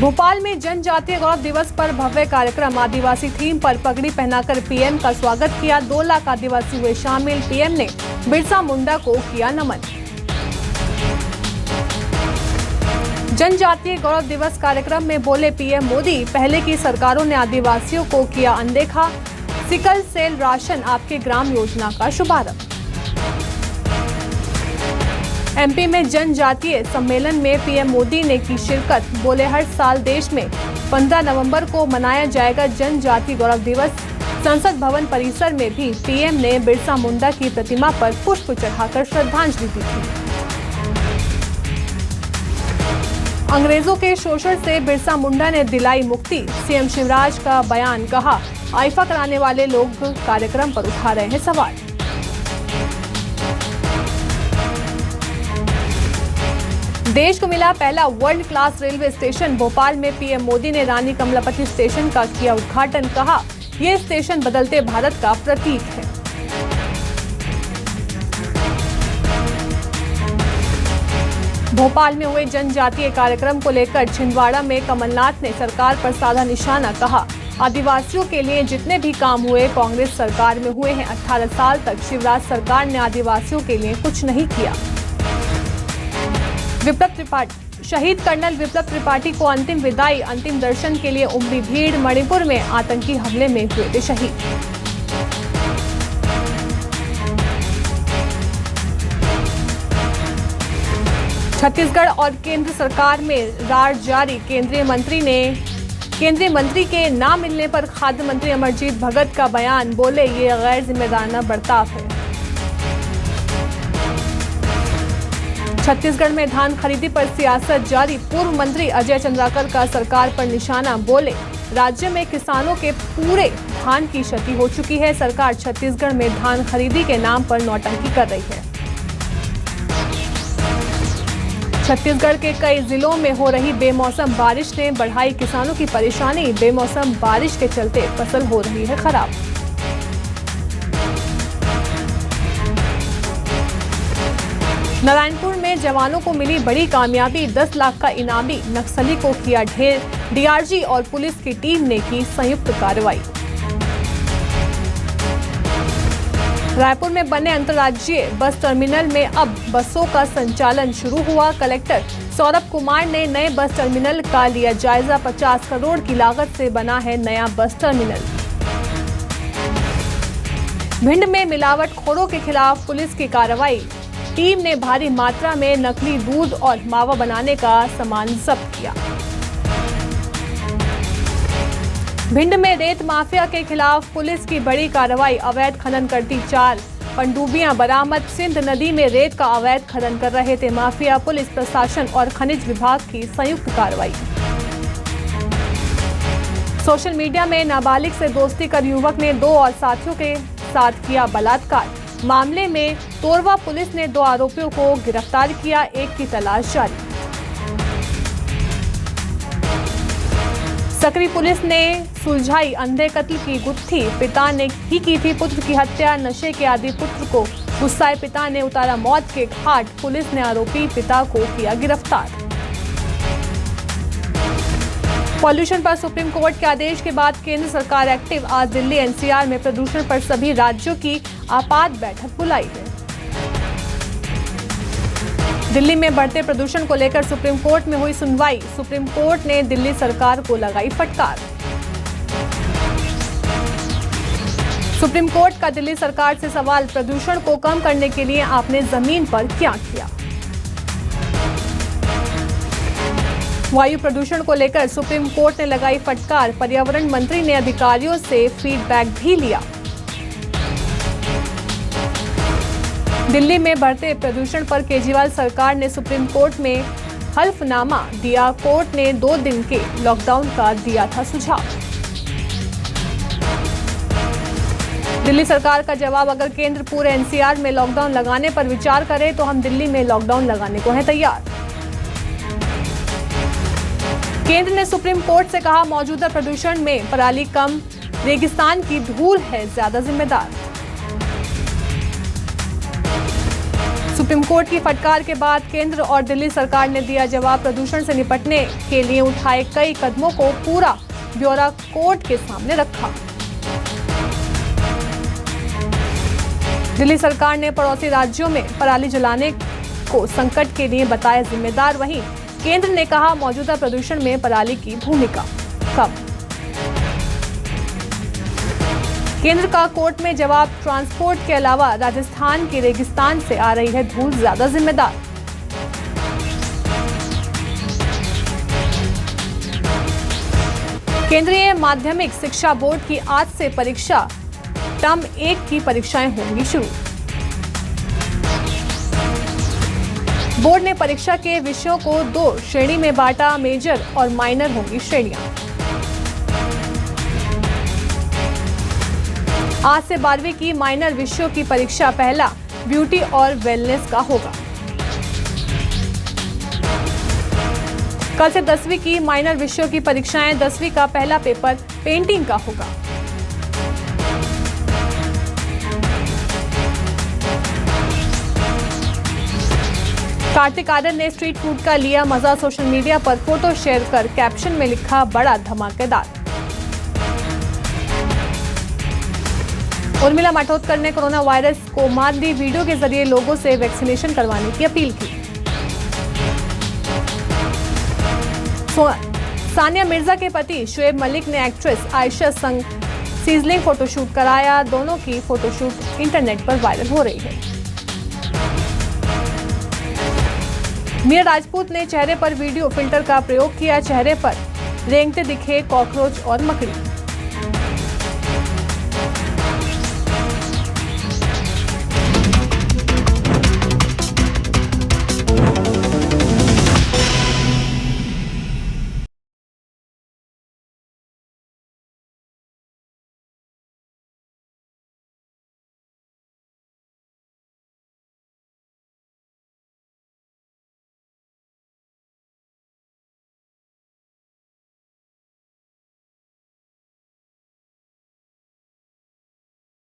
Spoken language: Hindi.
भोपाल में जनजातीय गौरव दिवस पर भव्य कार्यक्रम। आदिवासी थीम पर पगड़ी पहनाकर पीएम का स्वागत किया। 2 लाख आदिवासी हुए शामिल। पीएम ने बिरसा मुंडा को किया नमन। जनजातीय गौरव दिवस कार्यक्रम में बोले पीएम मोदी, पहले की सरकारों ने आदिवासियों को किया अनदेखा। सिकल सेल राशन आपके ग्राम योजना का शुभारंभ। एमपी में जनजातीय सम्मेलन में पीएम मोदी ने की शिरकत। बोले हर साल देश में 15 नवंबर को मनाया जाएगा जनजातीय गौरव दिवस। संसद भवन परिसर में भी पीएम ने बिरसा मुंडा की प्रतिमा पर पुष्प चढ़ाकर श्रद्धांजलि दी थी। अंग्रेजों के शोषण से बिरसा मुंडा ने दिलाई मुक्ति। सीएम शिवराज का बयान, कहा आईफा कराने वाले लोग कार्यक्रम पर उठा रहे हैं सवाल। देश को मिला पहला world class railway station. Bhopal में पीएम मोदी ने रानी कमलापति स्टेशन का किया उद्घाटन। कहा यह स्टेशन बदलते भारत का प्रतीक है। भोपाल में हुए जनजातीय कार्यक्रम को लेकर छिंदवाड़ा में कमलनाथ ने सरकार पर साधा निशाना। कहा आदिवासियों के लिए जितने भी काम हुए कांग्रेस सरकार में हुए हैं। 18 साल तक शिवराज सरकार ने आदिवासियों के लिए कुछ नहीं किया। विप्लव त्रिपाठी, शहीद कर्नल विप्लव त्रिपाठी को अंतिम विदाई। अंतिम दर्शन के लिए उमड़ी भीड़। मणिपुर में आतंकी हमले में हुए थे शहीद। छत्तीसगढ़ और केंद्र सरकार में रार जारी। केंद्रीय मंत्री के ना मिलने पर खाद्य मंत्री अमरजीत भगत का बयान। बोले ये गैर जिम्मेदाराना बर्ताव है। छत्तीसगढ़ में धान खरीदी पर सियासत जारी। पूर्व मंत्री अजय चंद्राकर का सरकार पर निशाना। बोले राज्य में किसानों के पूरे धान की क्षति हो चुकी है। सरकार छत्तीसगढ़ में धान खरीदी के नाम पर नौटंकी कर रही है। छत्तीसगढ़ के कई जिलों में हो रही बेमौसम बारिश ने बढ़ाई किसानों की परेशानी। बेमौसम बारिश के चलते फसल हो रही है खराब। नारायणपुर में जवानों को मिली बड़ी कामयाबी। 10 लाख का इनामी। नक्सली को किया ढेर। डीआरजी और पुलिस की टीम ने की संयुक्त कार्रवाई। रायपुर में बने अंतर्राज्यीय बस टर्मिनल में अब बसों का संचालन शुरू हुआ। कलेक्टर सौरभ कुमार ने नए बस टर्मिनल का लिया जायजा। 50 करोड़ की लागत से बना है नया बस टर्मिनल। भिंड में मिलावटखोरों के खिलाफ पुलिस की कार्रवाई। टीम ने भारी मात्रा में नकली दूध और मावा बनाने का सामान जब्त किया। भिंड में रेत माफिया के खिलाफ पुलिस की बड़ी कार्रवाई। अवैध खनन करती 4 पनडुब्बियां बरामद। सिंध नदी में रेत का अवैध खनन कर रहे थे माफिया। पुलिस प्रशासन और खनिज विभाग की संयुक्त कार्रवाई। सोशल मीडिया में नाबालिग से दोस्ती कर युवक ने 2 और साथियों के साथ किया बलात्कार। मामले में तोरवा पुलिस ने 2 आरोपियों को गिरफ्तार किया। एक की तलाश जारी। सकरी पुलिस ने सुलझाई अंधे कत्ल की गुत्थी। पिता ने ही की थी पुत्र की हत्या। नशे के आदि पुत्र को गुस्साए पिता ने उतारा मौत के घाट। पुलिस ने आरोपी पिता को किया गिरफ्तार। पॉल्यूशन पर सुप्रीम कोर्ट के आदेश के बाद केंद्र सरकार एक्टिव। आज दिल्ली एनसीआर में प्रदूषण पर सभी राज्यों की आपात बैठक बुलाई है। दिल्ली में बढ़ते प्रदूषण को लेकर सुप्रीम कोर्ट में हुई सुनवाई। सुप्रीम कोर्ट ने दिल्ली सरकार को लगाई फटकार। सुप्रीम कोर्ट का दिल्ली सरकार से सवाल, प्रदूषण को कम करने के लिए आपने जमीन पर क्या किया। वायु प्रदूषण को लेकर सुप्रीम कोर्ट ने लगाई फटकार। पर्यावरण मंत्री ने अधिकारियों से फीडबैक भी लिया। दिल्ली में बढ़ते प्रदूषण पर केजरीवाल सरकार ने सुप्रीम कोर्ट में हल्फनामा दिया। कोर्ट ने 2 दिन के लॉकडाउन का दिया था सुझाव। दिल्ली सरकार का जवाब, अगर केंद्र पूरे एनसीआर में लॉकडाउन लगाने पर विचार करे तो हम दिल्ली में लॉकडाउन लगाने को हैं तैयार। केंद्र ने सुप्रीम कोर्ट से कहा, मौजूदा प्रदूषण में पराली कम, रेगिस्तान की धूल है ज्यादा जिम्मेदार। सुप्रीम कोर्ट की फटकार के बाद केंद्र और दिल्ली सरकार ने दिया जवाब। प्रदूषण से निपटने के लिए उठाए कई कदमों को पूरा ब्यौरा कोर्ट के सामने रखा। दिल्ली सरकार ने पड़ोसी राज्यों में पराली जलाने को संकट के लिए बताया जिम्मेदार। वहीं केंद्र ने कहा मौजूदा प्रदूषण में पराली की भूमिका कम। केंद्र का कोर्ट में जवाब। ट्रांसपोर्ट के अलावा राजस्थान के रेगिस्तान से आ रही है धूल ज्यादा जिम्मेदार। केंद्रीय माध्यमिक शिक्षा बोर्ड की आज से परीक्षा टर्म 1 की परीक्षाएं होंगी शुरू। बोर्ड ने परीक्षा के विषयों को 2 श्रेणी में बांटा, मेजर और माइनर होंगी श्रेणियां। आज से 12वीं की माइनर विषयों की परीक्षा पहला ब्यूटी और वेलनेस का होगा। कल से 10वीं की माइनर विषयों की परीक्षाएं। 10वीं का पहला पेपर पेंटिंग का होगा। कार्तिक आर्यन ने स्ट्रीट फूड का लिया मजा। सोशल मीडिया पर फोटो शेयर कर कैप्शन में लिखा बड़ा धमाकेदार। उर्मिला मातोंडकर ने कोरोना वायरस को मात दी। वीडियो के जरिए लोगों से वैक्सीनेशन करवाने की अपील की। सानिया मिर्जा के पति शुएब मलिक ने एक्ट्रेस आयशा संग सीजलिंग फोटोशूट कराया। दोनों की फोटोशूट इंटरनेट पर वायरल हो रही है। मीरा राजपूत ने चेहरे पर वीडियो फिल्टर का प्रयोग किया। चेहरे पर रेंगते दिखे कॉकरोच और मकड़ी।